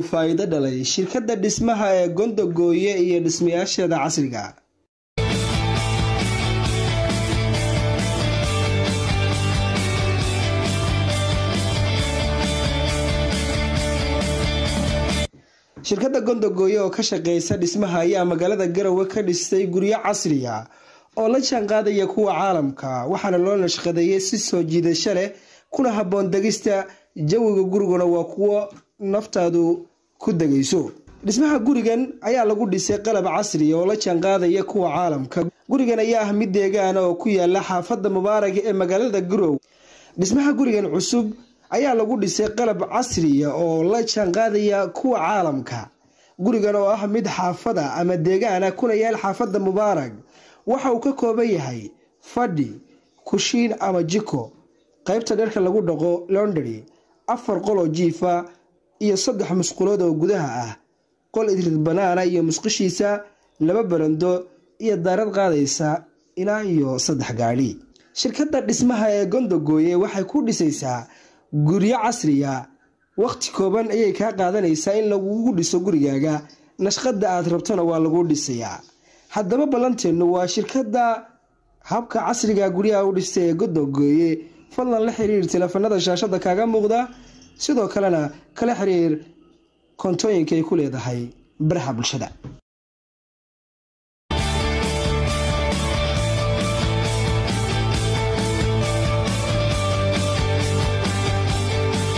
faa'iido dhalay shirkadda dhismaha ee Gondogooye iyo dhismayaasheeda casriga ah. shirkadda Gondogooye oo ka shaqeysa dhismaha ayaa magaalada Garowe ka dhistay guryo casri ah oo la jaanqaadaya kuwa caalamka waxaana loo nashqadeeyay si soo jiidasho leh kuna haboon degista jawiga guriguna waa kuwa naftaadu ku degayso. dhismaha gurigan ayaa lagu dhisay qalab casri ah oo la jaanqaadaya kuwa caalamka. gurigan ayaa ah mid deegaan oo ku yaala xaafadda Mubarak ee magaalada Garowe. dhismaha gurigan cusub ayaa lagu dhisay qalab casri ah oo la jaanqaadaya kuwa caalamka. gurigan oo ah mid xaafada ama deegaan kuna yaal xaafadda Mubarak waxa uu ka kooban yahay fadhi, kushiin ama jiko, qaybta dharka lagu dhaqo laundry, 4 qol oo jiifa iyo 3 musqulood oo gudaha ah, qol idrid banaana iyo musqushiisa, 2 barando iyo daarad qaadaysa ilaa iyo 3 gaari. shirkadda dhismaha ee Gondogooye waxay ku dhisaysaa guryo casri ah waqti kooban ayay ka qaadanaysaa in lagu dhiso gurigaaga. nashqada aad rabtana waa lagu dhisayaa. haddaba balanteenu waa shirkadda habka casriga guryaha u dhistay ee Gondogooye. fadlan la xiriir telefoonada shaashada kaaga muuqda, sidoo kalena kala xiriir kontooyinka ay ku leedahay baraha bulshada.